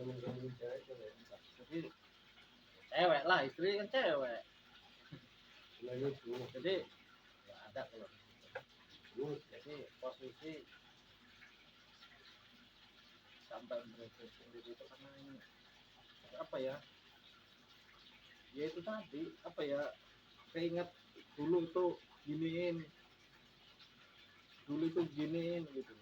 Jadi cewek lah, istri kan cewek. Jadi nggak ada kalau. Jadi posisi sampai berhenti sendiri itu karena ini apa ya? Ya itu tadi apa ya? Keinget dulu tuh giniin, gitu.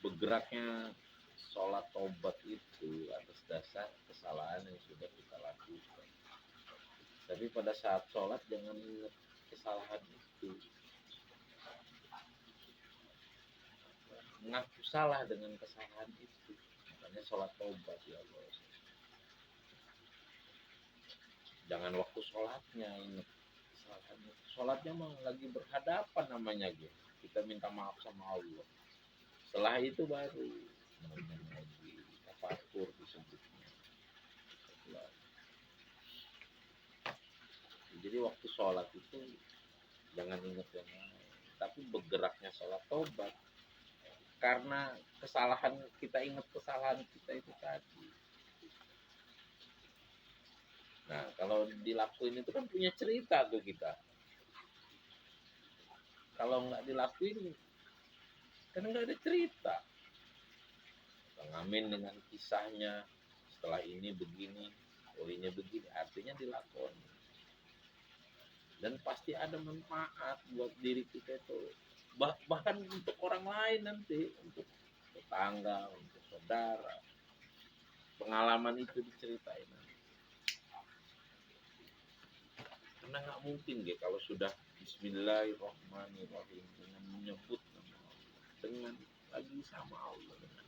Bergeraknya sholat tobat itu atas dasar kesalahan yang sudah kita lakukan. Tapi pada saat sholat jangan ingat kesalahan itu. Mengaku salah dengan kesalahan itu. Makanya sholat tobat ya Allah. Jangan waktu sholatnya ingat kesalahannya. Sholatnya mah lagi berhadapan namanya gitu. Kita minta maaf sama Allah. Setelah itu baru lagi tafakur disebutnya. Jadi waktu sholat itu jangan ingat yang lain, tapi bergeraknya sholat tobat. Karena kesalahan kita ingat kesalahan kita itu tadi. Nah kalau dilakuin itu kan punya cerita tuh kita. Kalau nggak dilakuin kan nggak ada cerita. Pengamin dengan kisahnya setelah ini begini, ini begini, artinya dilakoni. Dan pasti ada manfaat buat diri kita itu. Bahkan untuk orang lain nanti, untuk tetangga, untuk saudara. Pengalaman itu diceritain. Karena nggak mungkin gitu kalau sudah Bismillahirrahmanirrahim dengan menyebut nama Allah, dengan lagi sama Allah, dengan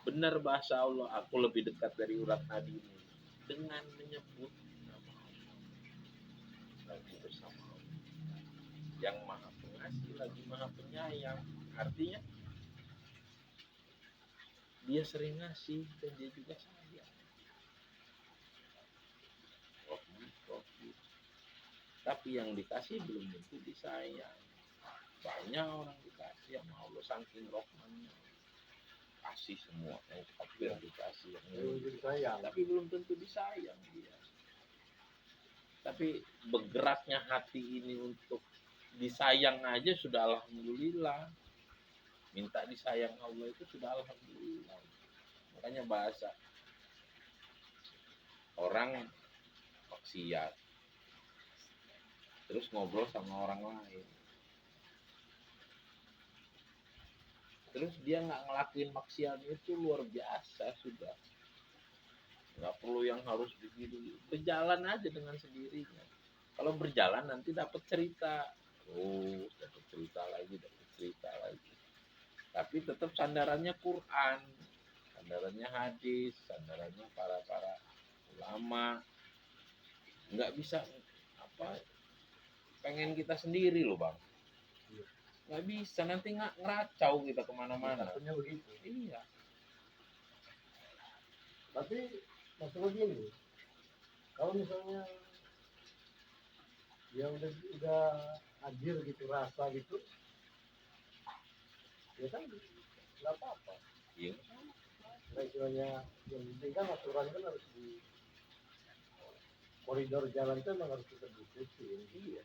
benar bahasa Allah, aku lebih dekat dari urat nadimu, dengan menyebut nama Allah lagi bersama Allah yang maha pengasih lagi maha penyayang. Artinya dia sering ngasih dan dia juga sayang. Tapi yang dikasih belum tentu disayang. Banyak orang dikasih sama Allah saking rahmannya, kasih semua yang kafir dikasih yang disayang, tapi belum tentu disayang dia. Tapi bergeraknya hati ini untuk disayang aja sudah alhamdulillah. Minta disayang Allah itu sudah alhamdulillah. Makanya bahasa orang maksiat terus ngobrol sama orang lain, terus dia nggak ngelakuin maksiat itu luar biasa sudah. Nggak perlu yang harus begini, berjalan aja dengan sendirinya. Kalau berjalan nanti dapat cerita, dapat cerita lagi. Tapi tetap sandarannya Quran, sandarannya hadis, sandarannya para ulama. Nggak bisa apa pengen kita sendiri loh bang. Nggak bisa, nanti nggak ngeracau kita kemana-mana. Begitu. Iya. Tapi masalah gini, kalau misalnya dia udah hadir gitu rasa gitu, ya kan nggak apa-apa. Iya. Nah istilahnya yang penting kan aturan kan harus di koridor jalan itu memang harus kita ikutin. Iya.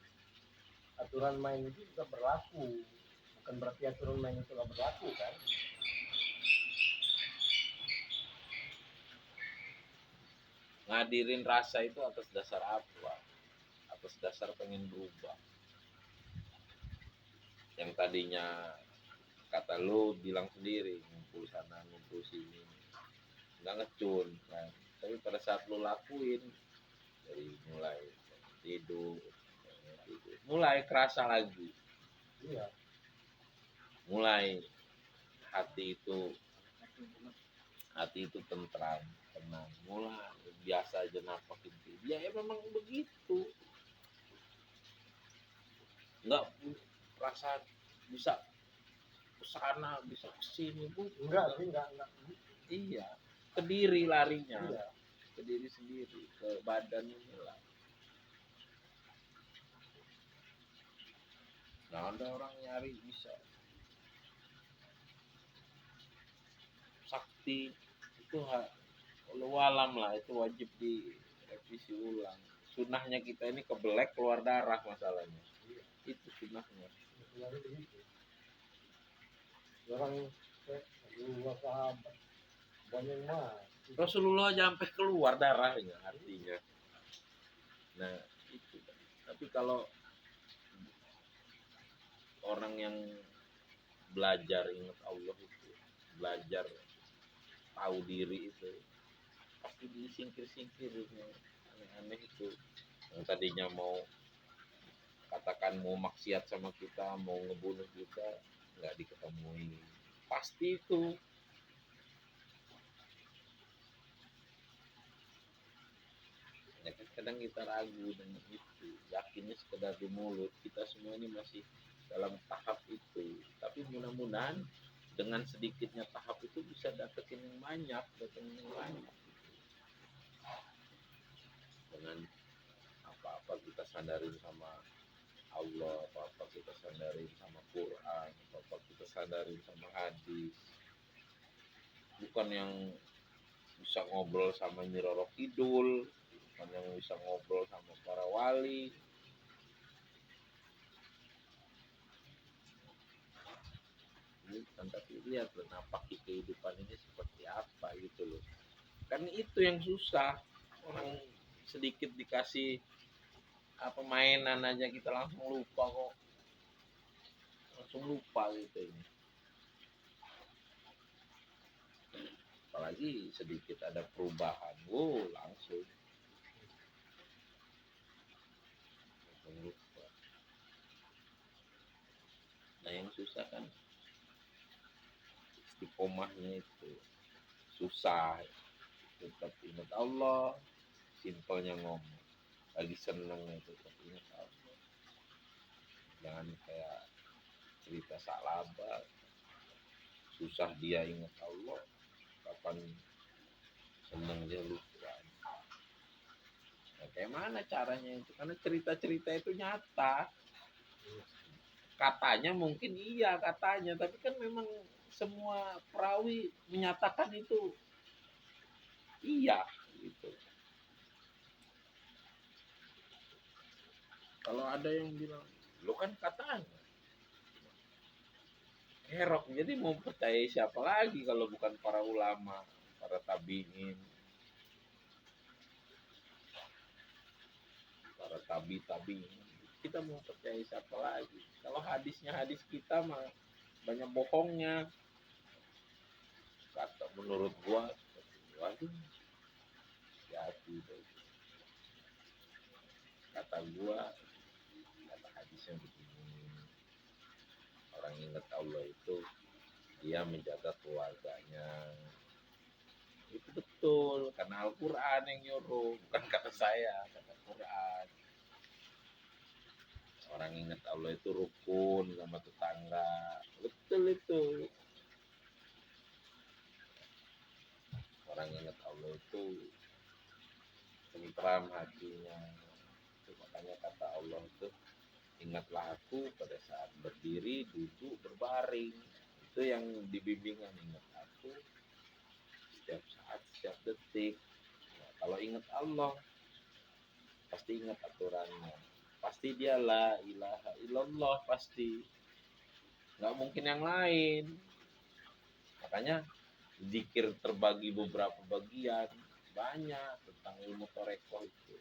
Aturan main itu tetap berlaku, bukan berarti aturan main itu nggak berlaku kan? Ngadirin rasa itu atas dasar apa? Atas dasar pengen berubah. Yang tadinya kata lu bilang sendiri ngumpul sana ngumpul sini nggak ngecun kan, tapi pada saat lu lakuin dari mulai tidur mulai kerasa lagi. Iya. Mulai hati itu tentram, tenang, mulai biasa aja napak itu. Ya memang begitu. Nggak rasa bisa kesana, bisa kesini, Bu. Enggak. Iya, ke diri larinya. Iya. Ke diri sendiri, ke badan inilah. Nah, ada orang nyari bisa bukti itu walau alam lah, itu wajib direvisi ulang. Sunahnya kita ini kebelet keluar darah masalahnya, itu sunahnya. Orang dua sahabat banyak mah. Rasulullah aja sampai keluar darahnya artinya. Nah itu. Tapi kalau orang yang belajar ingat Allah itu, belajar tahu diri itu, pasti disingkir-singkir yang aneh-aneh itu. Yang tadinya mau katakan mau maksiat sama kita, mau ngebunuh kita, nggak diketemui. Pasti itu. Ya kan kadang kita ragu dengan itu, yakinnya sekedar di mulut. Kita semua ini masih dalam tahap itu. Tapi mudah-mudahan dengan sedikitnya tahap itu bisa dapetin yang banyak, Dengan apa-apa kita sandarin sama Allah, apa-apa kita sandarin sama Quran, apa-apa kita sandarin sama hadis. Bukan yang bisa ngobrol sama Nyi Roro Kidul, bukan yang bisa ngobrol sama para wali. Tapi lihat loh, napak kehidupan ini seperti apa gitu loh. Kan itu yang susah. Orang sedikit dikasih apa mainan aja kita langsung lupa kok. Langsung lupa gitu ini. Apalagi sedikit ada perubahan, langsung lupa. Nah yang susah kan istiqomahnya itu susah. Tetap ingat Allah, simpelnya ngomong. Lagi seneng itu tetap ingat Allah. Jangan kayak cerita Salaba, susah dia ingat Allah, kapan seneng dia lupa. Nah, kayak mana caranya itu? Karena cerita-cerita itu nyata. Katanya mungkin iya katanya, tapi kan memang semua perawi menyatakan itu iya gitu. Kalau ada yang bilang, lo kan katanya kerok, jadi mau percaya siapa lagi kalau bukan para ulama, para tabiin, para tabiin. Kita mau percaya siapa lagi? Kalau hadis kita mah banyak bohongnya. Kata menurut gua, waduh, hati itu. Kata gua, kata hadisnya begini. Orang ingat Allah itu dia menjaga keluarganya. Itu betul, karena Al-Quran yang nyuruh, bukan kata saya, kata Quran. Orang ingat Allah itu rukun sama tetangga. Betul itu. Orang ingat Allah itu tentram hatinya. Itu makanya kata Allah itu, ingatlah aku pada saat berdiri, duduk, berbaring. Itu yang dibimbingan, ingat aku setiap saat, setiap detik. Nah, kalau ingat Allah, pasti ingat aturannya. Pasti dia la ilaha illallah, pasti. Nggak mungkin yang lain. Makanya zikir terbagi beberapa bagian, banyak tentang ilmu torekoh itu.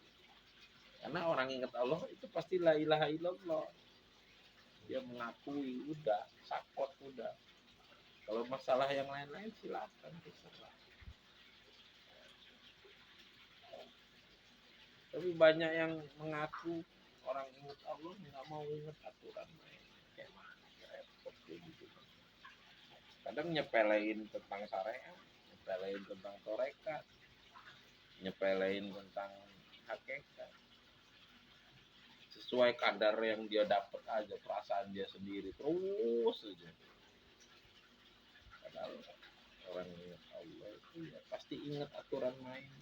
Karena orang ingat Allah itu pasti la ilaha illallah. Dia mengakui, udah, sakot udah. Kalau masalah yang lain-lain silakan terserah. Tapi banyak yang mengaku orang ingat Allah nggak mau ingat aturan main. Kayak mana? Repot gitu. Kadang nyepelein tentang syariat, nyepelein tentang torekat, nyepelein tentang hakikat. Sesuai kadar yang dia dapat aja, perasaan dia sendiri terus aja. Padahal orang ingat Allah itu ya pasti ingat aturan main.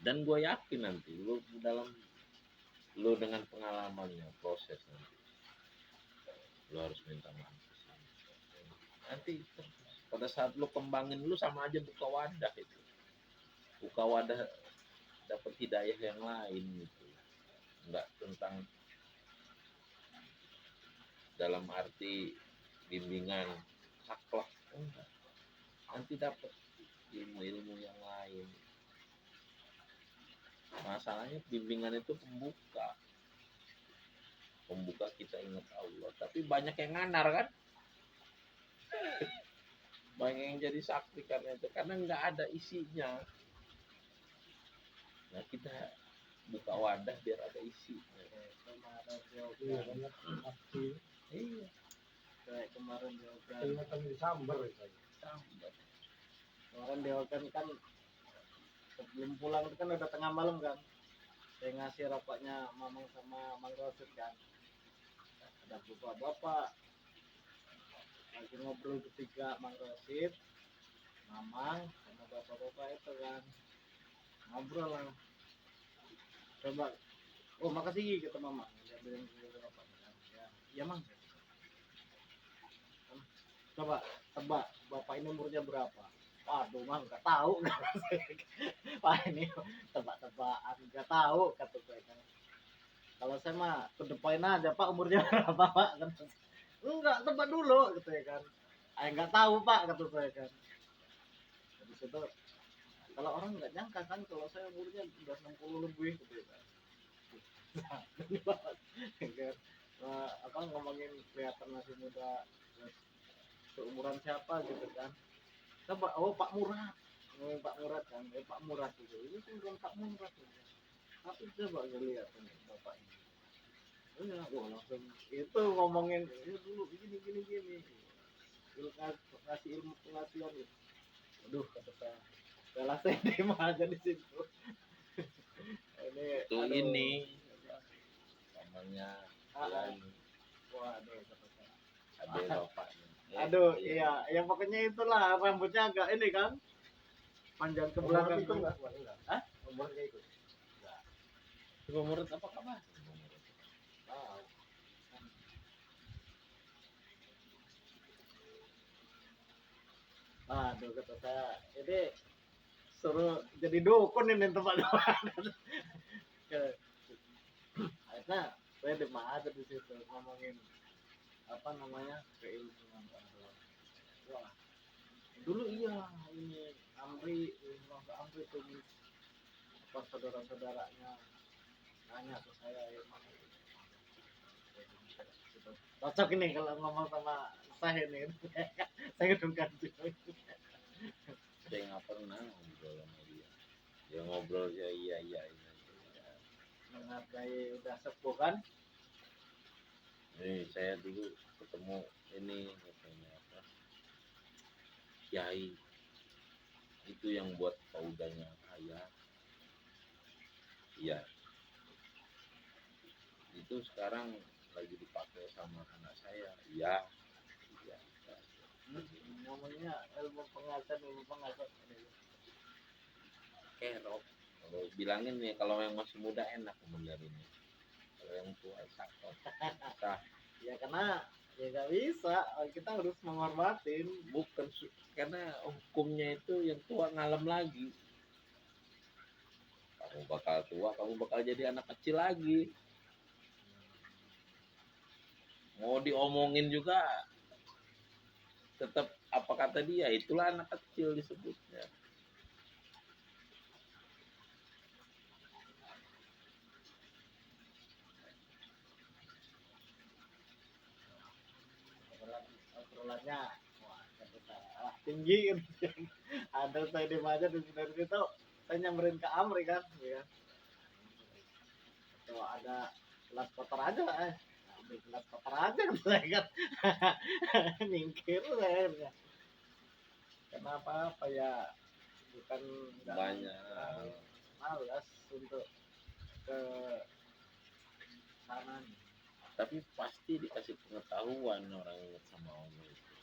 Dan gue yakin nanti lu dengan pengalamannya proses nanti lu harus minta maaf. nanti pada saat lu kembangin lu sama aja buka wadah itu, buka wadah dapat hidayah yang lain gitu, nggak tentang dalam arti bimbingan akhlak, enggak. Nanti dapat ilmu-ilmu yang lain. Masalahnya bimbingan itu pembuka kita ingat Allah, tapi banyak yang nganar kan, banyak yang jadi sakti karena itu, karena nggak ada isinya. Nah kita buka wadah biar ada isinya. Sama ada Iya, jawaban. banyak aksi. Iya, Kayak kemarin jawaban. Ingatan disambar itu. sambat. Kemarin jawaban kan sebelum pulang itu kan udah tengah malam kan. Saya ngasih rokoknya Mamang sama Mang Rosid kan. Ada bapak-bapak lagi ngobrol bertiga, Mang Rosid, Mamang sama bapak-bapak itu kan ngobrol lah. Coba, oh makasih kata Mamang. Dia bilang gitu rokoknya kan. Ya Mang. Coba tebak bapak ini umurnya berapa? Waduh Mang nggak tahu. Wah ini tebak-tebakan nggak tahu kata saya kan. Kalau saya mah to the point aja Pak, umurnya berapa Pak? Enggak, tebak dulu gitu ya kan. Nggak tahu Pak kata saya kan. Habis itu kalau orang nggak nyangka kan kalau saya umurnya udah 60 lebih gitu ya kan. Kan, apa ngomongin kelihatan masih muda, terus seumuran siapa gitu kan. Coba, oh Pak Murad. Oh, Pak Murad kan, Pak Murad itu. Ini seumuran Pak Murad gitu. Tapi coba gue lihat ini bapak ini. Oh ya, wah langsung itu ngomongin ya dulu gini. Ngasih ilmu pengasihan gitu. Aduh kata saya. Saya langsung terima aja di situ. Ini Itu aduh. ini namanya Ah, yang waduh kata saya. ada bapaknya. Aduh, iya, yang pokoknya itulah rambutnya agak ini kan panjang ke belakang Itu tuh. enggak, enggak. Hah? Umur kayak itu. Coba menurut apa kabar? Tahu. Aduh kata saya, ini suruh jadi dukun ini tempat-tempat. Akhirnya saya demam aja di situ ngomongin apa namanya keilmuan Allah. Wah, dulu iya ini Amri, Amri tuh apa saudara-saudaranya nanya ke saya ya mana gitu. Cocok ini kalau ngomong sama saya nih. Saya gedung kanjeng. Saya nggak pernah ngobrol sama dia. Dia ngobrol ya iya. Menghargai udah sepuh kan. Nih saya dulu ketemu ini katanya apa? Kiai itu yang buat paudanya ayah. Iya. Itu sekarang lagi dipakai sama anak saya. Iya. Namanya ilmu pengasuhan Kerok. Kalau bilangin nih kalau yang masih muda enak ini. Kalau yang tua sakit. Sah. ya karena ya nggak bisa, kita harus menghormatin. Bukan karena hukumnya itu yang tua ngalem lagi. Kamu bakal tua, kamu bakal jadi anak kecil lagi. Mau diomongin juga tetap apa kata dia, itulah anak kecil disebutnya. Obrolannya wah, tinggi gitu. Ada saya di mana dari situ saya nyamperin ke Amri kan ya. Kalau ada gelas kotor aja ambil gelas kotor aja gitu saya kan. Nyingkir saya. Kenapa apa ya bukan nggak Banyak. malas untuk ke sana nih. Tapi pasti dikasih pengetahuan orang ingat sama Allah itu.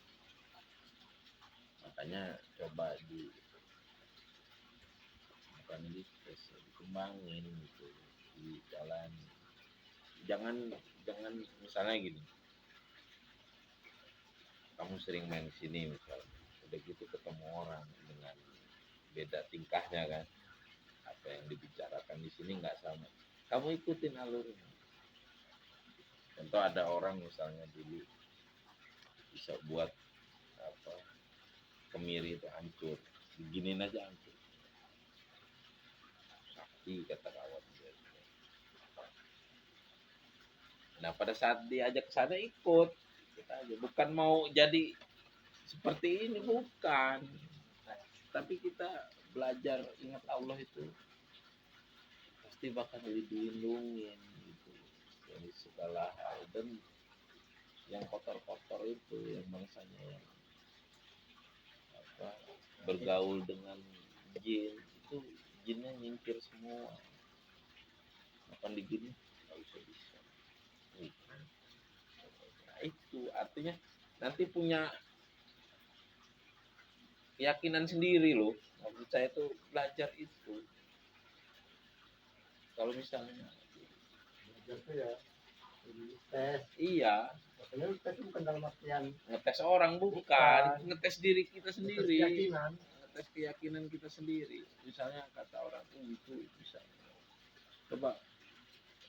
Makanya coba bukan dikembangin gitu di jalan. Jangan misalnya gini. kamu sering main sini misalnya, udah gitu ketemu orang dengan beda tingkahnya kan, apa yang dibicarakan di sini nggak sama, kamu ikutin alurnya. Contoh ada orang misalnya dulu bisa buat apa, kemiri itu hancur, beginin aja hancur, sakti kata kawan dia. Nah pada saat diajak ke sana ikut kita aja, bukan mau jadi seperti ini, bukan, tapi kita belajar ingat Allah itu pasti bakal dilindungin gitu dari segala hal. Dan yang kotor-kotor itu yang bangsanya yang apa, bergaul dengan jin itu, jinnya nyingkir semua, akan digini nggak bisa. Nah, itu artinya nanti punya keyakinan sendiri loh. Maksud saya tuh belajar itu. Kalau misalnya Belajar tuh ya jadi tes. iya, Makanya tes itu bukan dalam artian ngetes orang, bukan, Bukan. ngetes diri kita tes sendiri, keyakinan. ngetes keyakinan kita sendiri. Misalnya kata orang itu bisa, coba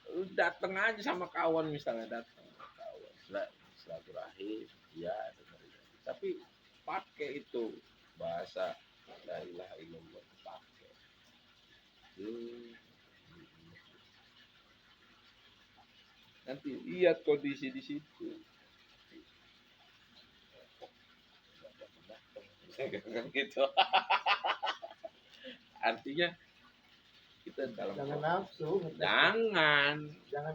lu datang aja sama kawan, misalnya datang sama kawan silaturahim, ya dengerin. Tapi pakai itu bahasa la ilaha illallah, pakai. Nanti lihat kondisi di situ. Gitu. Artinya kita dalam Jangan nafsu, ngetes. jangan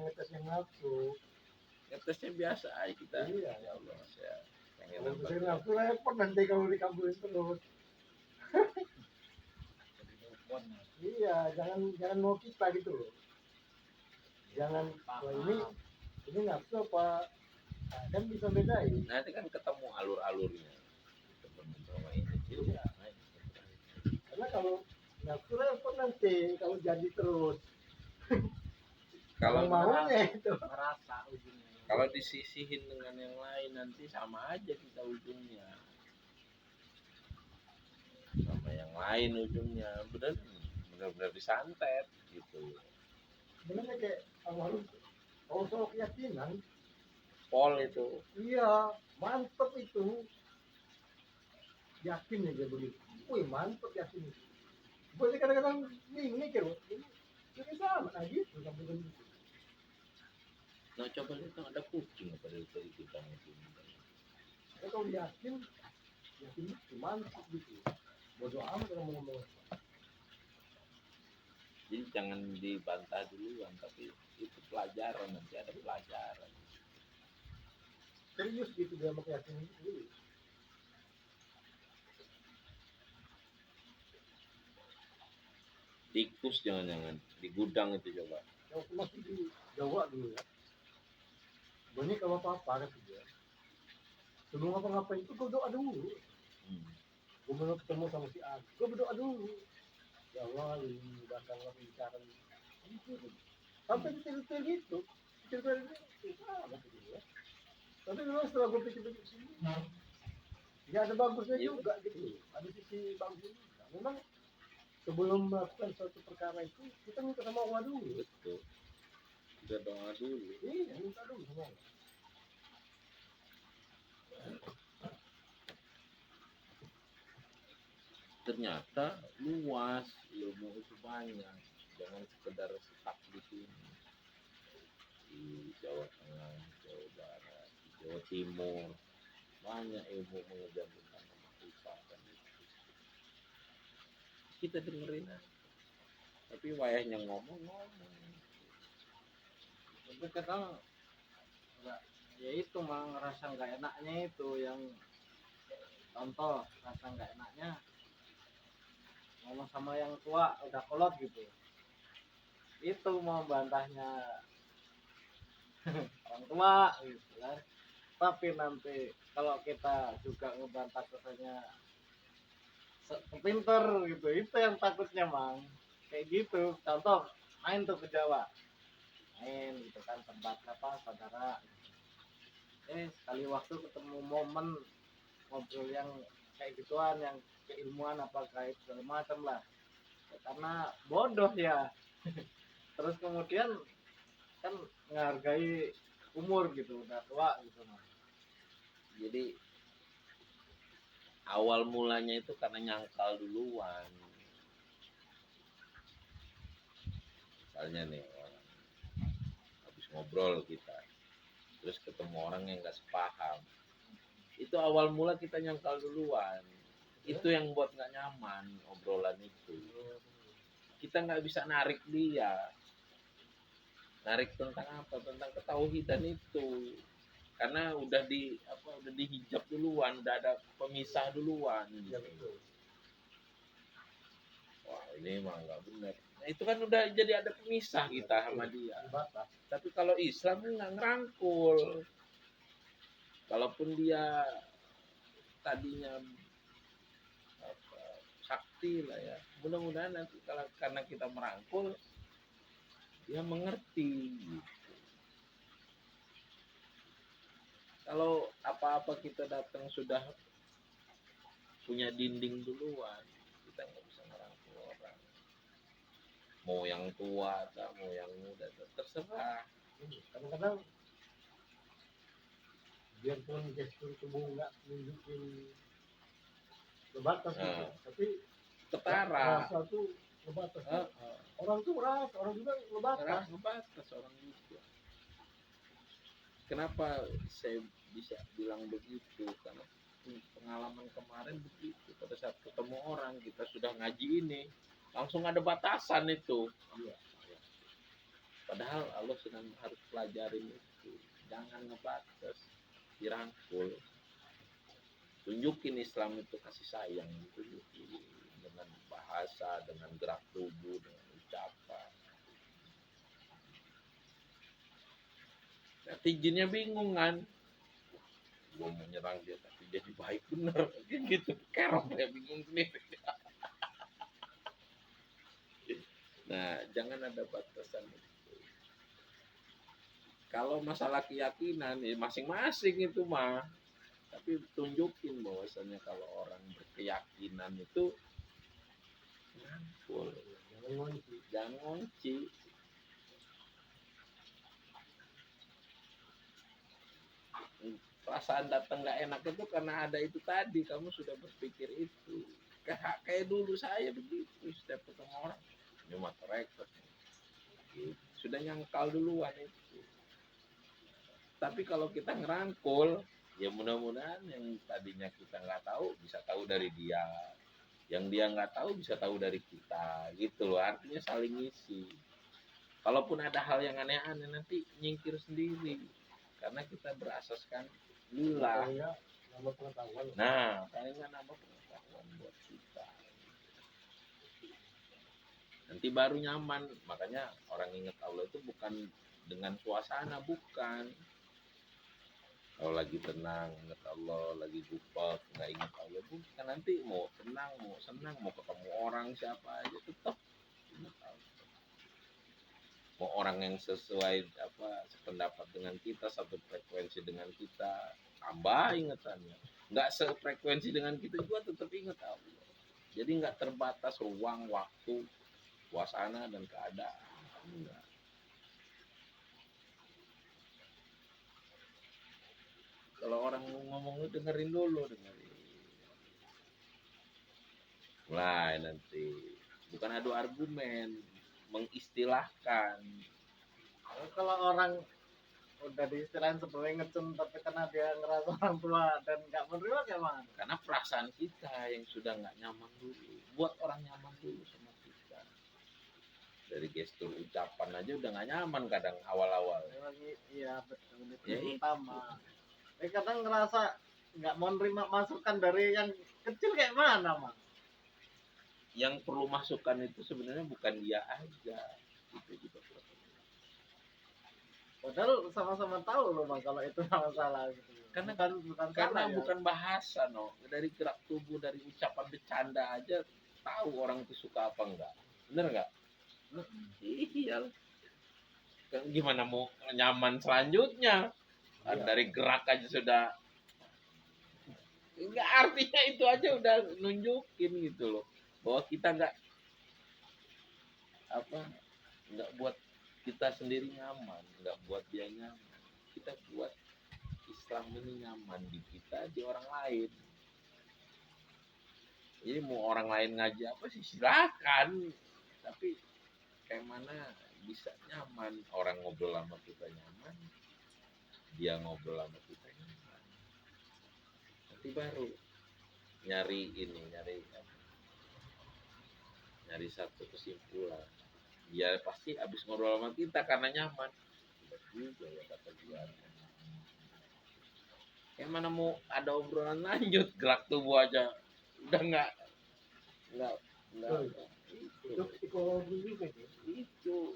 Ngetes yang nafsu. ngetesnya biasa aja kita. Iya. Ya Allah, saya pengen Kalau nambah. ngetes yang nafsu repot nanti kalau dikabulin terus. Iya, jangan mau kita gitu loh. Jangan wah ini nafsu apa? Nah, kan bisa bedain. Nanti kan ketemu alur-alurnya. Ketemu sama ini. Iya. Karena kalau nafsu repot nanti kalau jadi terus. Kalau Yang maunya itu. Ngerasa ujungnya. kalau disisihin dengan yang lain nanti sama aja kita ujungnya. Sama yang lain ujungnya. Benar-benar disantet gitu. Sebenarnya kayak harus soal keyakinan. Pol itu. Iya, mantep itu. Yakin aja begitu. Wih, mantep yakin. Gue sih kadang-kadang mikir, ini sama nah gitu sampai begitu. Nah coba lihat ada kucing pada dari kita itu. Saya kalau yakin itu mantep gitu. Bodo amat kalau mau ngomong. Jadi jangan dibantah duluan, tapi itu pelajaran, nanti ada pelajaran. Serius gitu dia mau keyakinan itu. Tikus jangan-jangan di gudang itu coba. Yang masih di Jawa dulu ya. Banyak kalau apa-apa kan dia. Sebelum apa-ngapain itu gue doa dulu. Gue mau ketemu sama si A. Gue berdoa dulu. Ya Allah, ini mudahkanlah bicara gitu. Sampai detail-detail gitu. Detail-detail gitu. Sama gitu ya. Tapi memang setelah gue pikir-pikir sini, ya ada bagusnya juga gitu. Ada sisi bagusnya juga. Memang sebelum melakukan suatu perkara itu, kita minta sama Allah dulu. Betul. Kita doa dulu. Iya, minta dulu sama Allah. Ternyata luas, ilmu itu banyak. Jangan sekedar stuck di sini. Di Jawa Tengah, Jawa Barat, Jawa Timur, banyak ilmu mengejar tentang kemakhlukatan itu. Kita dengerin aja. Tapi wayahnya ngomong. Tapi kadang nggak, ya itu mah ngerasa nggak enaknya itu yang contoh rasa nggak enaknya ngomong sama yang tua udah kolot gitu, itu mau bantahnya orang tua gitu kan. Tapi nanti kalau kita juga ngebantah katanya pinter gitu, itu yang takutnya mang kayak gitu. Contoh main tuh ke Jawa, main gitu kan tempat apa saudara, sekali waktu ketemu momen ngobrol yang kayak gituan, yang keilmuan apa kayak segala macam lah. Karena bodoh ya. Terus kemudian kan menghargai umur gitu, udah tua gitu Mas. Jadi awal mulanya itu karena nyangkal duluan. Misalnya nih orang habis ngobrol kita, terus ketemu orang yang nggak sepaham, itu awal mula kita nyangkal duluan. Itu yang buat nggak nyaman obrolan itu. Kita nggak bisa narik dia. Narik tentang apa? Tentang ketauhidan itu. Karena udah dihijab duluan, udah ada pemisah duluan. Ya betul. Wah, ini mah nggak benar. Nah, itu kan udah jadi ada pemisah kita sama dia. Batas. Tapi kalau Islam kan nggak ngerangkul. Kalaupun dia tadinya sakti lah ya, mudah-mudahan nanti kalau karena kita merangkul dia mengerti gitu. Kalau apa-apa kita datang sudah punya dinding duluan, kita nggak bisa merangkul orang. Mau yang tua atau mau yang muda, terserah. Kadang-kadang biarpun gestur tubuh nggak nunjukin terbatas gitu, tapi Ketara. rasa tuh terbatas. Orang tuh merasa, orang juga terbatas. Ngebatas orang juga. Kenapa saya bisa bilang begitu? Karena pengalaman kemarin begitu. Pada saat ketemu orang, kita sudah ngaji ini, langsung ada batasan itu. Iya. Padahal Allah sedang harus pelajarin itu. Jangan ngebatas, dirangkul. Tunjukin Islam itu kasih sayang, tunjukin dengan bahasa, dengan gerak tubuh, dengan ucapan. Nanti jinnya bingung kan, gue mau nyerang dia tapi jadi baik bener gitu, kerok ya, bingung sendiri. Nah, jangan ada batasan itu. Kalau masalah keyakinan ya masing-masing itu mah, tapi tunjukin bahwasannya kalau orang berkeyakinan itu rangkul, jangan ngunci. Perasaan datang nggak enak itu karena ada itu tadi, kamu sudah berpikir itu. Kayak dulu saya begitu, setiap ketemu orang ini mata rekod gitu. Sudah nyangkal duluan itu. Tapi kalau kita ngerangkul, ya mudah-mudahan yang tadinya kita nggak tahu bisa tahu dari dia, yang dia nggak tahu bisa tahu dari kita, gitu loh. Artinya saling ngisi. Kalaupun ada hal yang aneh-aneh nanti nyingkir sendiri, karena kita berasaskan lillah. Nambah pengetahuan. Nah, paling nggak nambah pengetahuan buat kita. Nanti baru nyaman. Makanya orang ingat Allah itu bukan dengan suasana, bukan. Kalau lagi tenang, ingat Allah, lagi gupat, nggak ingat Allah, bukan. Nanti mau tenang, mau senang, mau ketemu orang siapa aja tetap ingat Allah. Mau orang yang sesuai sependapat dengan kita, satu frekuensi dengan kita, tambah ingatannya. Nggak sefrekuensi dengan kita juga tetap ingat Allah. Jadi nggak terbatas ruang, waktu, suasana dan keadaan. Enggak. Kalau orang ngomong lu dengerin dulu, mulai nanti bukan adu argumen, mengistilahkan. Kalau orang udah diistirahatin sebelumnya ngecun tapi karena dia ngerasa orang tua dan nggak menerima gimana? Karena perasaan kita yang sudah nggak nyaman dulu, buat orang nyaman dulu sama kita. Dari gestur ucapan aja udah nggak nyaman kadang awal-awal. Iya betul, itu Ya, utama. Kadang ngerasa nggak mau nerima masukan dari yang kecil kayak mana Mas? Yang perlu masukan itu sebenarnya bukan dia aja, itu juga. Padahal sama-sama tahu loh Mas kalau itu masalah gitu. Karena bukan karena salah, ya. bukan bahasa, no. Dari gerak tubuh, dari ucapan bercanda aja tahu orang itu suka apa enggak. Bener enggak? Iya. Kan gimana mau nyaman selanjutnya? Iya. Dari gerak aja sudah Enggak, artinya itu aja udah nunjukin gitu loh bahwa kita apa nggak buat kita sendiri nyaman, nggak buat dia nyaman, kita buat Islam ini nyaman di kita, di orang lain. Jadi mau orang lain ngaji apa sih silakan, tapi kayak mana bisa nyaman, orang ngobrol sama kita nyaman, dia ngobrol sama kita nyaman, nanti baru nyari satu kesimpulan. Dia pasti habis ngobrol sama kita karena nyaman. Benar juga ya kata dia. Yang mana mau ada obrolan lanjut, gerak tubuh aja udah nggak Itu psikologi juga sih. itu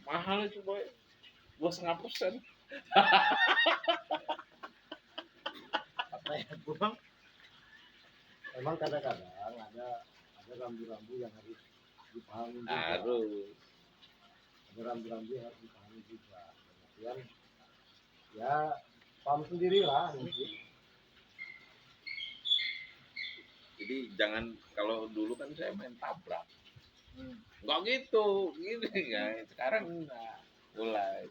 mahal itu boy, 2,5%. Apa ya Bang? Emang kadang-kadang ada rambu-rambu yang harus dipahami juga. Harus. Ada rambu-rambu yang harus dipahami juga. Kemudian ya paham sendirilah mungkin. Jadi jangan, kalau dulu kan saya main tabrak. Nggak gitu, gini ya. Sekarang enggak. Mulai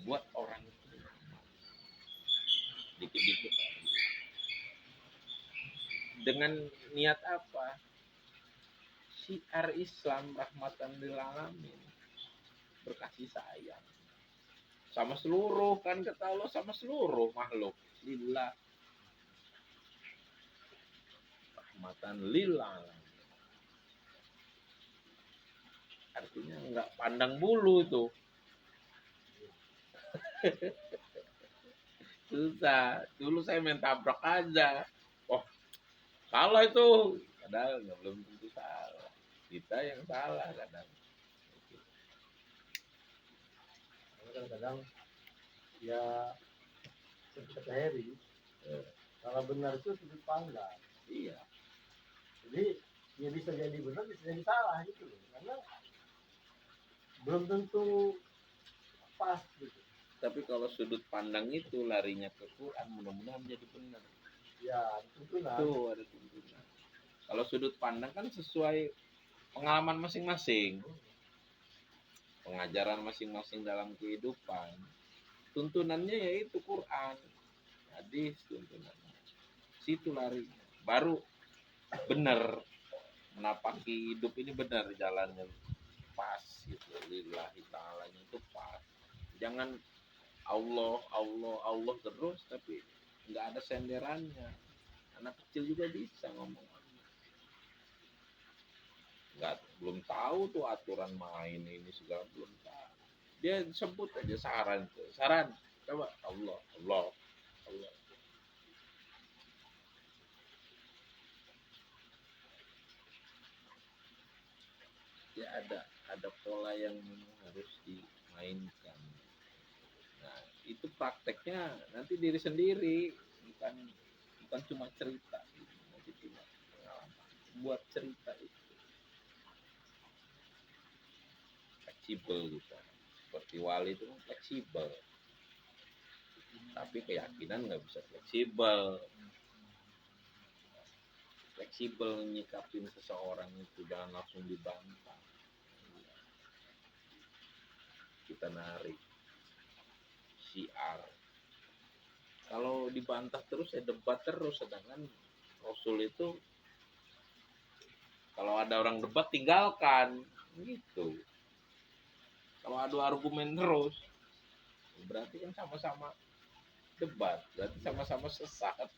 buat orang itu dikit-dikit. Dengan niat apa? Syiar Islam rahmatan lil alamin, berkasih sayang sama seluruh, kan kata Allah, sama seluruh makhluk, lillah, rahmatan lil alamin. Artinya nggak pandang bulu tuh. Susah. Dulu saya main tabrak aja. Oh, salah itu. Padahal nggak, belum tentu salah. Kita yang salah kadang. Kadang-kadang ya seperti kata Heri, kalau benar itu sudut pandang. Iya. Jadi ya bisa jadi benar, bisa jadi salah gitu loh. Karena belum tentu pas gitu. Tapi kalau sudut pandang itu larinya ke Quran, mudah-mudahan jadi benar. Ya, tuntunan. Tuh ada tuntunan. Kalau sudut pandang kan sesuai pengalaman masing-masing, pengajaran masing-masing dalam kehidupan. Tuntunannya yaitu Quran, hadis tuntunannya. Situ larinya. Baru benar, menapaki hidup ini benar, jalannya pas gitu. Lillahi ta'alanya itu pas. Jangan Allah terus tapi nggak ada senderannya. Anak kecil juga bisa ngomong, nggak, belum tahu tuh aturan main ini segala, belum tahu, dia sebut aja saran coba Allah. Ya ada pola yang memang harus dimainkan. Nah itu prakteknya nanti diri sendiri, bukan cuma cerita gitu. Nanti punya pengalaman buat cerita itu fleksibel gitu. Seperti wali itu kan fleksibel, tapi keyakinan nggak bisa fleksibel nyikapin seseorang itu, jangan langsung dibantah. Kita narik syiar, kalau dibantah terus ya debat terus, sedangkan Rasul itu kalau ada orang debat tinggalkan gitu. Kalau adu argumen terus berarti kan sama-sama debat, berarti sama-sama sesat.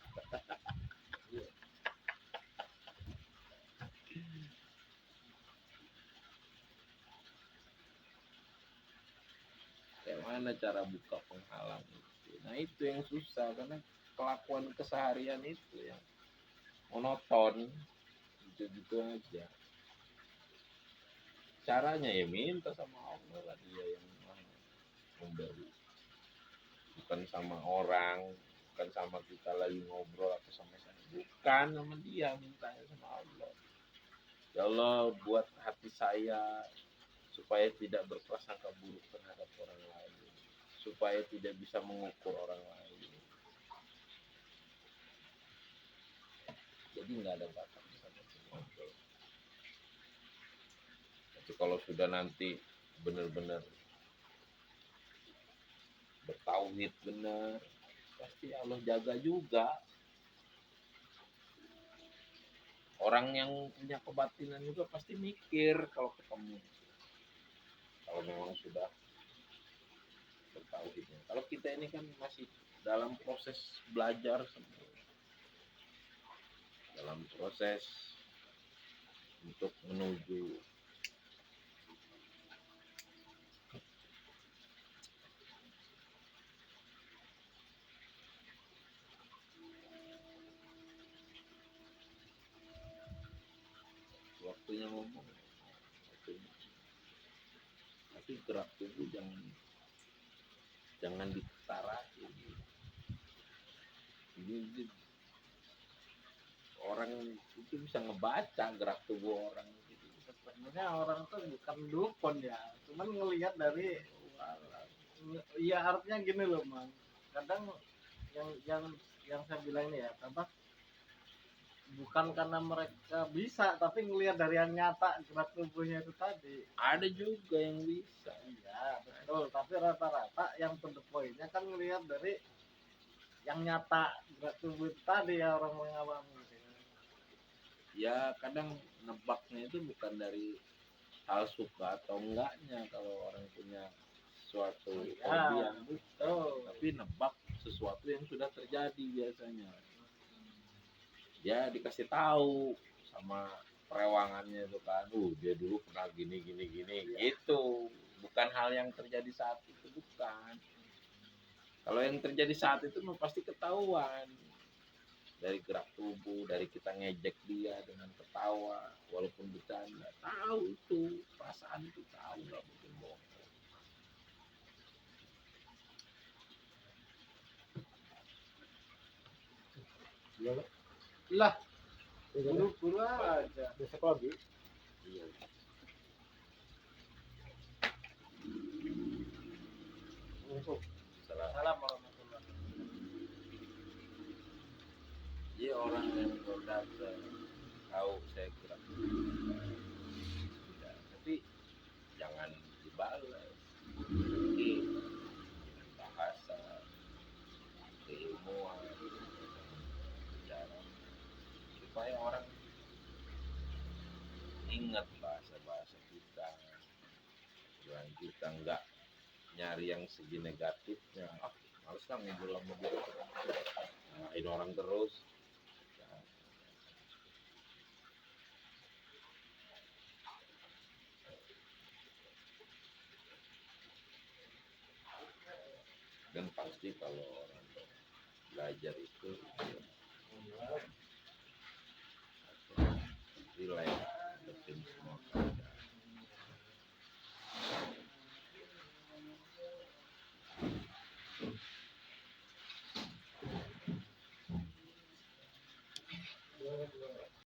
Kayak mana cara buka penghalang itu? Nah itu yang susah, karena kelakuan keseharian itu yang monoton, gitu-gitu aja. Caranya ya minta sama Allah lah, dia yang memberi, bukan sama orang, bukan sama kita lagi ngobrol atau sama saya, bukan sama dia, mintanya sama Allah. Ya Allah, buat hati saya supaya tidak berprasangka buruk terhadap orang lain, supaya tidak bisa mengukur orang lain. nggak ada batas sama semua. Tapi kalau sudah nanti benar-benar bertauhid benar, pasti Allah jaga juga. Orang yang punya kebatinan juga pasti mikir kalau ketemu. Kalau memang sudah bertauhidnya. Kalau kita ini kan masih dalam proses belajar semua. Dalam proses untuk menuju waktunya ngomong. Waktunya. Tapi gerak tubuh jangan ditarain. Ini orang itu bisa ngebaca gerak tubuh orang gitu. Sebenarnya orang tuh bukan dukun ya, cuman ngelihat dari iya artinya gini loh man, kadang yang saya bilang ini ya apa, bukan karena mereka bisa tapi ngelihat dari yang nyata gerak tubuhnya itu tadi. Ada juga yang bisa. Iya betul, tapi rata-rata yang to the point-nya kan ngelihat dari yang nyata gerak tubuh itu tadi ya, orang mengawam gitu. Ya kadang nebaknya itu bukan dari hal suka atau enggaknya. Kalau orang punya suatu hobi yang bukan, tapi nebak sesuatu yang sudah terjadi biasanya. Dia dikasih tahu sama perewangannya itu kan, dia dulu pernah gini itu bukan hal yang terjadi saat itu, bukan. Kalau yang terjadi saat itu pasti ketahuan dari gerak tubuh, dari kita ngejek dia dengan ketawa walaupun bercanda, tahu itu perasaan itu, tahu, nggak mungkin bohong. Lah Iya, buru-buru aja. besok lagi. Iya. Salam warahmatullahi. Dia orang yang udah tahu saya gerak tidak, tapi jangan dibalas. Jadi dengan bahasa keilmuan bicara supaya orang ingat bahasa-bahasa kita, dan kita nggak nyari yang segi negatifnya. Males lah ngobrol sama dia, ini orang terus. Dan pasti kalau orang belajar itu